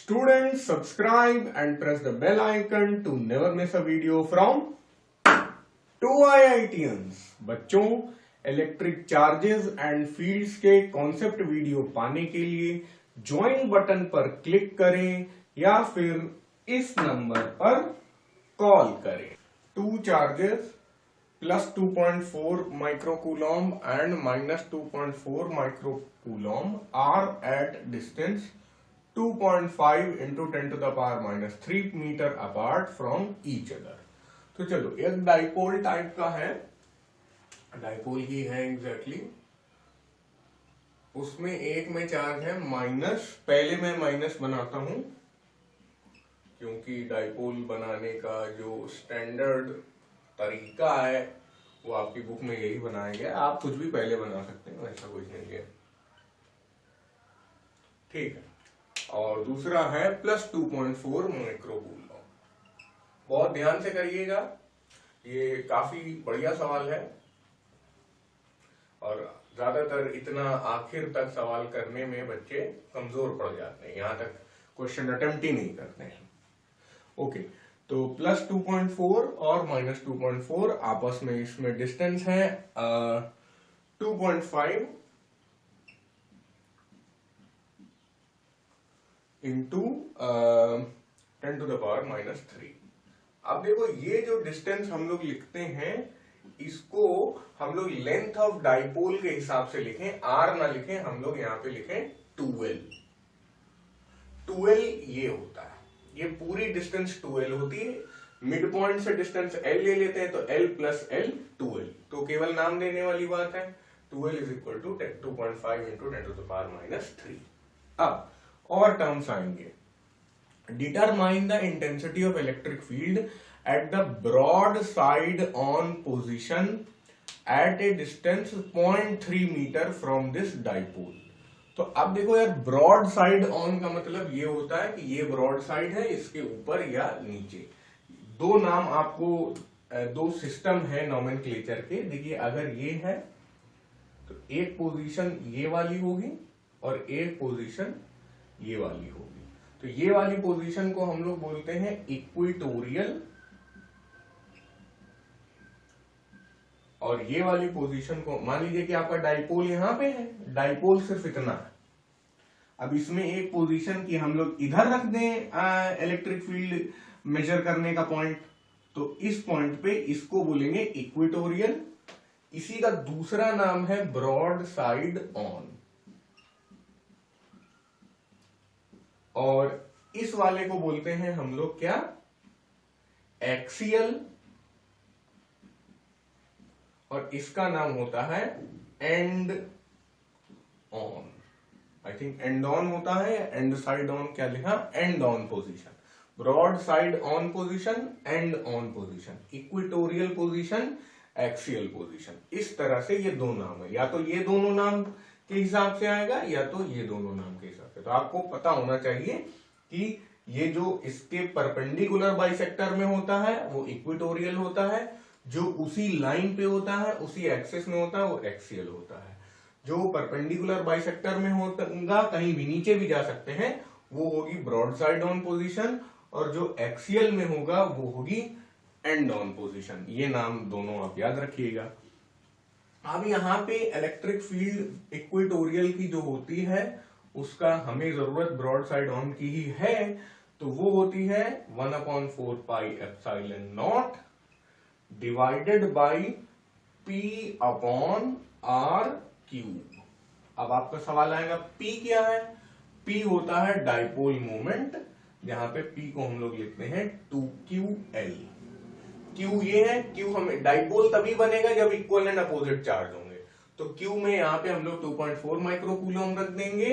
Students, subscribe and press the bell icon to never miss a video from 2IITians। बच्चों, electric charges and fields के concept video पाने के लिए join button पर click करें या फिर इस नंबर पर कॉल करें। Two charges plus 2.4 microcoulomb and minus 2.4 microcoulomb are at distance 2.5 into 10 to the power minus 3 meter apart from each other। तो चलो, एक डाइपोल टाइप का है, डाइपोल ही है एग्जैक्टली। उसमें एक में चार्ज है माइनस। पहले मैं माइनस बनाता हूं क्योंकि डाइपोल बनाने का जो स्टैंडर्ड तरीका है वो आपकी बुक में यही बनाया गया। आप कुछ भी पहले बना सकते हैं, ऐसा कुछ नहीं है, ठीक है। और दूसरा है प्लस 2.4 माइक्रोकूलम। बहुत ध्यान से करिएगा, ये काफी बढ़िया सवाल है और ज्यादातर इतना आखिर तक सवाल करने में बच्चे कमजोर पड़ जाते हैं, यहां तक क्वेश्चन अटेम्प्ट ही नहीं करते हैं। ओके, तो प्लस 2.4 और माइनस 2.4 आपस में इसमें डिस्टेंस है 2.5 into 10 to the power minus 3। अब देखो, ये जो डिस्टेंस हम लोग लिखते हैं इसको हम लोग लेंथ ऑफ डाइपोल के हिसाब से लिखें, आर ना लिखें, हम लोग यहाँ पे लिखें 12। 12 ये होता है, ये पूरी डिस्टेंस 12 होती है। मिड पॉइंट से डिस्टेंस L ले लेते हैं तो L प्लस L 12, तो केवल नाम देने वाली बात है। 12 is equal to 2.5 into 10 to the power minus 3। अब और टर्म्स आएंगे। Determine the intensity of electric field at the broad side on position at a distance 0.3 metre from this dipole. तो अब देखो यार, ब्रॉड साइड ऑन का मतलब ये होता है कि ये ब्रॉड साइड है, इसके ऊपर या नीचे। दो नाम आपको, दो सिस्टम है नोमेनक्लेचर के। देखिए, अगर ये है तो एक पोजीशन ये वाली होगी और एक पोजीशन ये वाली होगी। तो ये वाली पोजीशन को हम लोग बोलते हैं इक्वेटोरियल और ये वाली पोजीशन को, मान लीजिए कि आपका डाइपोल यहां पे है, डाइपोल सिर्फ इतना है। अब इसमें एक पोजीशन की हम लोग इधर रख दें इलेक्ट्रिक फील्ड मेजर करने का पॉइंट, तो इस पॉइंट पे इसको बोलेंगे इक्वेटोरियल। इसी का दूसरा नाम है ब्रॉड साइड ऑन। और इस वाले को बोलते हैं हम लोग क्या, एक्सियल। और इसका नाम होता है end on. I think end on होता है या एंड साइड ऑन, क्या लिखा, end on position. Broad side on position, end on position, equatorial position, axial position. इस तरह से ये दो नाम है, या तो ये दोनों नाम के हिसाब से आएगा या तो ये दोनों नाम के हिसाब से। तो आपको पता होना चाहिए कि ये जो इसके परपेंडिकुलर बाइसेक्टर में होता है वो इक्वेटोरियल होता है, जो उसी लाइन पे होता है, उसी एक्सिस में होता है, वो एक्सियल होता है। जो परपेंडिकुलर बाइसेक्टर में होगा, कहीं भी नीचे भी जा सकते हैं, वो होगी ब्रॉड साइड ऑन पोजीशन, और जो एक्सियल में होगा वो होगी एंड ऑन पोजीशन। ये नाम दोनों आप याद रखिएगा। अब यहाँ पे इलेक्ट्रिक फील्ड इक्वेटोरियल की जो होती है उसका हमें जरूरत ब्रॉड साइड ऑन की ही है, तो वो होती है 1/4 pi epsilon not divided by P upon R cube. अब आपका सवाल आएगा, P क्या है? P होता है डाइपोल मोमेंट, जहां पे P को हम लोग लिखते हैं 2QL। Q ये है, Q हमें डाइपोल तभी बनेगा जब इक्वल एंड अपोजिट चार्ज होंगे। तो Q में यहाँ पे हम लोग 2.4 माइक्रोकूलम रख देंगे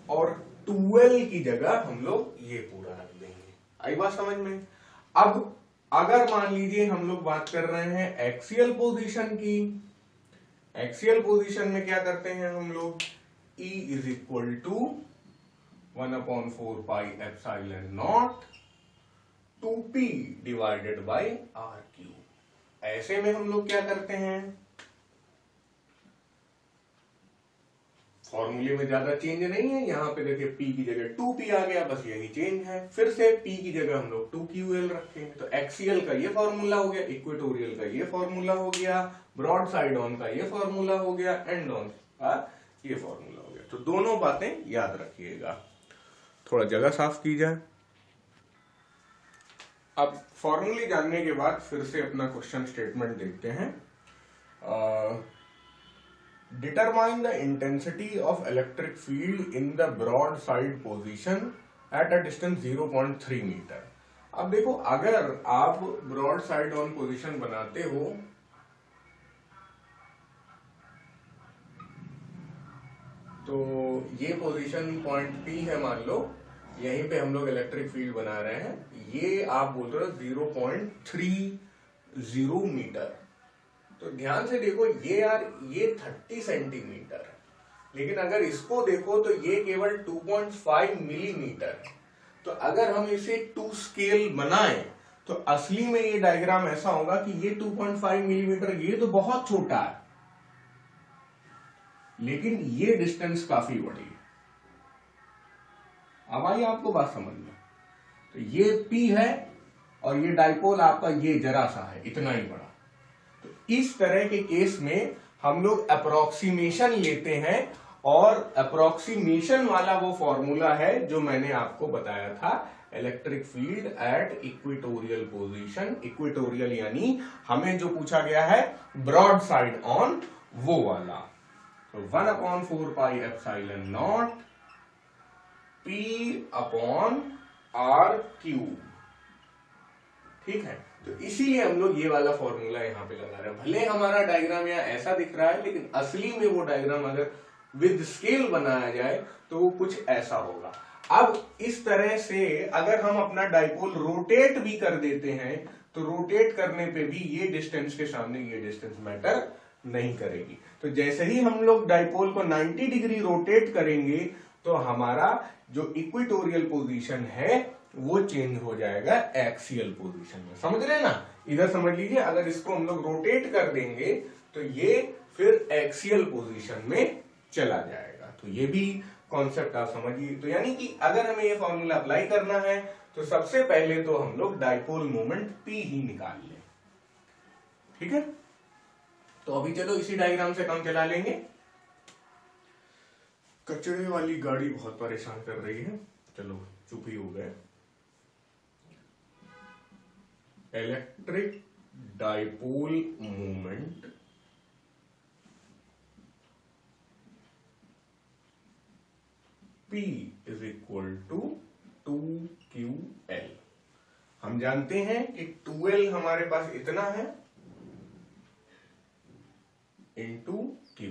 और 12 की जगह हम लोग ये पूरा रख देंगे। आई बात समझ में? अब अगर मान लीजिए हम लोग बात कर रहे हैं एक्सियल पोजीशन की, एक्सियल पोजीशन में क्या करते हैं हम लोग, E is equal to 1/4 pi epsilon naught 2P divided by R cube. ऐसे में हम लोग क्या करते हैं, फॉर्मूले में ज्यादा चेंज नहीं है, यहाँ पे देखिए P की जगह 2P आ गया, बस यही चेंज है। फिर से P की जगह हम लोग 2QL रखेंगे, तो एक्सियल का ये फॉर्मूला हो गया, इक्वेटोरियल का ये फॉर्मूला हो गया, ब्रॉड साइड ऑन का ये फॉर्मूला हो गया, एंड ऑन का ये फॉर्मूला हो गया। तो दोनों बातें याद रखिएगा। थोड़ा जगह साफ की जाए। अब फॉर्मूले जानने के बाद फिर से अपना क्वेश्चन स्टेटमेंट देखते हैं। Determine the intensity of electric field in the broadside position at a distance 0.3 metre. अब देखो, अगर आप ब्रॉड साइड ऑन पोजीशन बनाते हो तो ये पोजीशन पॉइंट P है, मान लो यहीं पे हम लोग इलेक्ट्रिक फील्ड बना रहे हैं, ये आप बोल रहे हो 0.30 मीटर। तो ध्यान से देखो, ये यार ये 30 सेंटीमीटर है, लेकिन अगर इसको देखो तो ये केवल 2.5 मिलीमीटर है। तो अगर हम इसे 2 स्केल बनाएं तो असली में ये डायग्राम ऐसा होगा कि ये 2.5 मिलीमीटर, ये तो बहुत छोटा है, लेकिन ये डिस्टेंस काफी बड़ी है। अब आइए आपको बात समझ में। तो ये P है और ये डाइपोल आपका ये जरा सा है, इतना ही बड़ा। तो इस तरह के केस में हम लोग अप्रोक्सीमेशन लेते हैं, और अप्रोक्सीमेशन वाला वो फॉर्मूला है जो मैंने आपको बताया था, electric field at equatorial position. Equatorial यानी हमें जो पूछा गया है ब्रॉड साइड ऑन, वो वाला। तो 1/4 pi epsilon naught P upon R cube, ठीक है। तो इसीलिए हम लोग ये वाला फॉर्मूला यहाँ पे लगा रहे हैं। भले हमारा डायग्राम यहाँ ऐसा दिख रहा है, लेकिन असली में वो डायग्राम अगर विद स्केल बनाया जाए तो वो कुछ ऐसा होगा। अब इस तरह से अगर हम अपना डाइपोल रोटेट भी कर देते हैं तो रोटेट करने पे भी ये डिस्टेंस के सामने ये डिस्टेंस मैटर नहीं करेगी। तो जैसे ही हम लोग डाइपोल को 90 डिग्री रोटेट करेंगे तो हमारा जो इक्वेटोरियल पोजीशन है वो चेंज हो जाएगा एक्सियल पोजीशन में। समझ रहे ना? इधर समझ लीजिए, अगर इसको हम लोग रोटेट कर देंगे तो ये फिर एक्सियल पोजीशन में चला जाएगा। तो ये भी कॉन्सेप्ट आप समझिए। तो यानी कि अगर हमें ये फॉर्मूला अप्लाई करना है तो सबसे पहले तो हम लोग डाइपोल मोमेंट P ही निकाल लें, ठीक है। तो अभी चलो इसी डायग्राम से काम चला लेंगे। कचरे वाली गाड़ी बहुत परेशान कर रही है, चलो चुप ही हो गए। Electric dipole moment P is equal to 2QL। हम जानते हैं कि 2L हमारे पास इतना है इंटू Q।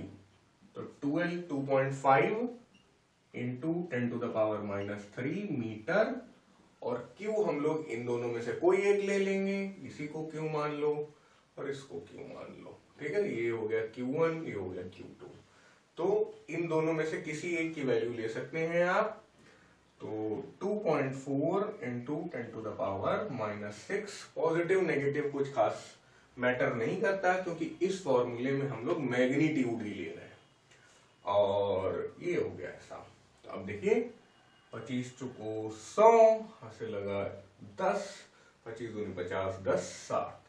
तो 2L 2.5 इंटू 10⁻³ मीटर, और Q हम लोग इन दोनों में से कोई एक ले लेंगे, इसी को Q मान लो और इसको Q मान लो, ठीक है। ये हो गया Q1, ये हो गया Q2। तो इन दोनों में से किसी एक की वैल्यू ले सकते हैं आप। तो 2.4 इंटू 10⁻⁻6, पॉजिटिव नेगेटिव कुछ खास मैटर नहीं करता, क्योंकि इस फॉर्मूले में हम लोग मैग्नीट्यूड ही ले रहे हैं। और ये हो गया ऐसा। तो अब देखिए 25 चुको 100, हाथ लगा 10, 25 दूनी 50, 10 60,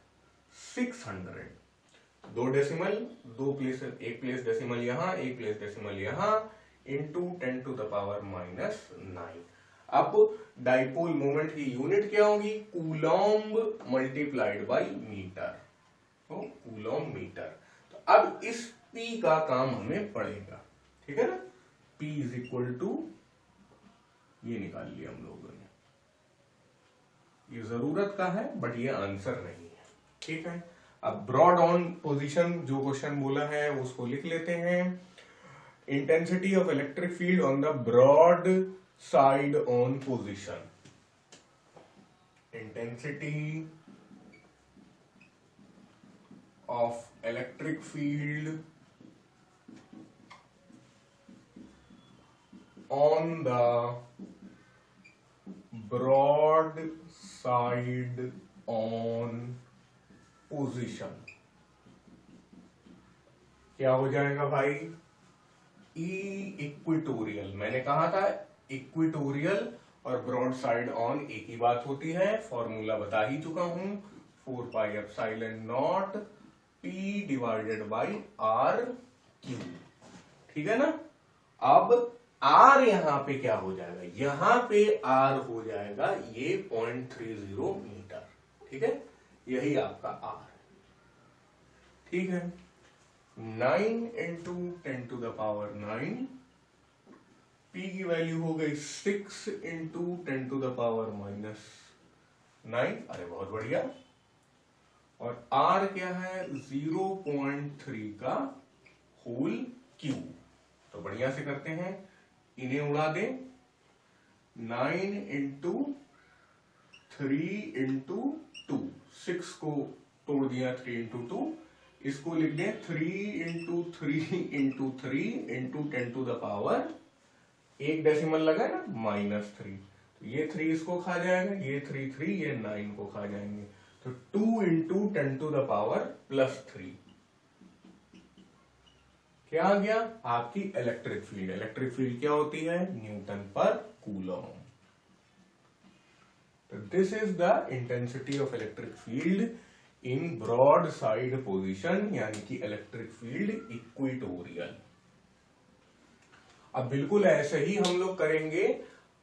600। दो डेसिमल, दो प्लेस, एक प्लेस डेसिमल यहाँ, एक प्लेस डेसिमल यहाँ, इंटू 10⁻⁹। अब डाइपोल मोमेंट की यूनिट क्या होगी? Coulomb multiplied by metre, coulomb metre. तो अब इस P का काम हमें पड़ेगा, ठीक है ना। P इज इक्वल टू, ये निकाल लिया हम लोगों ने, ये जरूरत का है बट ये आंसर नहीं है, ठीक है। अब ब्रॉड ऑन पोजीशन जो क्वेश्चन बोला है उसको लिख लेते हैं। Intensity of electric field on the broad side on position. Intensity of electric field on the broad side on position क्या हो जाएगा भाई? इक्विटोरियल, मैंने कहा था इक्विटोरियल और ब्रॉड साइड ऑन एक ही बात होती है, फॉर्मूला बता ही चुका हूं, 4 pi epsilon naught P divided by R cube. ठीक है ना। अब R यहां पे क्या हो जाएगा, यहां पे R हो जाएगा ये 0.30 मीटर। ठीक है, यही आपका R। ठीक है, 9 into 10 to the power 9, P की वैल्यू हो गई 6 इंटू 10 टू द पावर -9। अरे बहुत बढ़िया। और R क्या है, 0.3 का होल क्यूब। तो बढ़िया से करते हैं, इन्हें उड़ा दें, 9 इंटू 3 इंटू 2, 6 को तोड़ दिया 3 इंटू 2, इसको लिख दें 3 into 3 into 3 into 10 to the power, एक डेसिमल लगा ना, -3। तो ये 3 इसको खा जाएगा, ये 3 ये 9 को खा जाएंगे। तो 2 इंटू 10 टू द पावर +3 क्या आ गया, आपकी इलेक्ट्रिक फील्ड। इलेक्ट्रिक फील्ड क्या होती है, न्यूटन पर कूलम। तो this is the intensity of electric field in broad side position, यानी कि इलेक्ट्रिक फील्ड इक्वेटोरियल। अब बिल्कुल ऐसे ही हम लोग करेंगे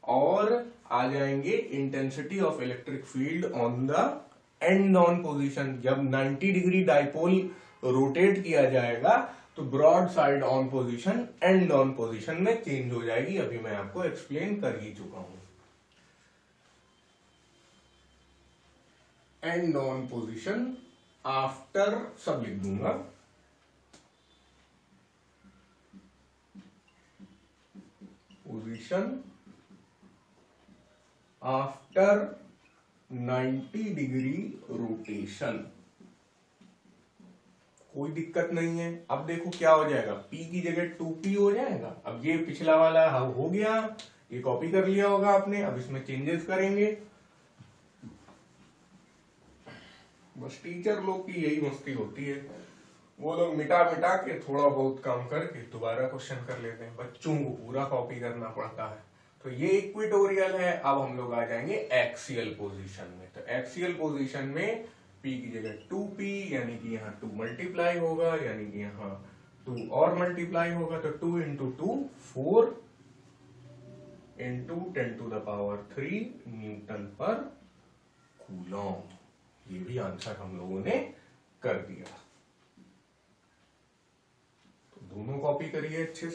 और आ जाएंगे intensity of electric field on the end on position. जब 90 डिग्री डाइपोल रोटेट किया जाएगा तो broad side on position end on position में चेंज हो जाएगी। अभी मैं आपको एक्सप्लेन कर ही चुका हूं। एंड ऑन पोजीशन आफ्टर सब लिख दूंगा, पोजीशन आफ्टर 90 डिग्री रोटेशन। कोई दिक्कत नहीं है। अब देखो क्या हो जाएगा, P की जगह 2P हो जाएगा। अब ये पिछला वाला हो गया, ये कॉपी कर लिया होगा आपने। अब इसमें चेंजेस करेंगे। बस टीचर लोग की यही मस्ती होती है, वो लोग मिटा मिटा के थोड़ा बहुत काम करके दोबारा क्वेश्चन कर लेते हैं, बच्चों को पूरा कॉपी करना पड़ता है। तो ये इक्वेटोरियल है। अब हम लोग आ जाएंगे एक्सियल पोजीशन में। तो एक्सियल पोजीशन में P की जगह 2P, यानी कि यहाँ 2 मल्टीप्लाई होगा, यानी कि यहाँ 2 और मल्टीप्लाई होगा। तो 2 into 2 4 into 10 to the power 3 newton पर कूलम। ये भी आंसर हम लोगों ने कर दिया। तो दोनों कॉपी करिए अच्छे से।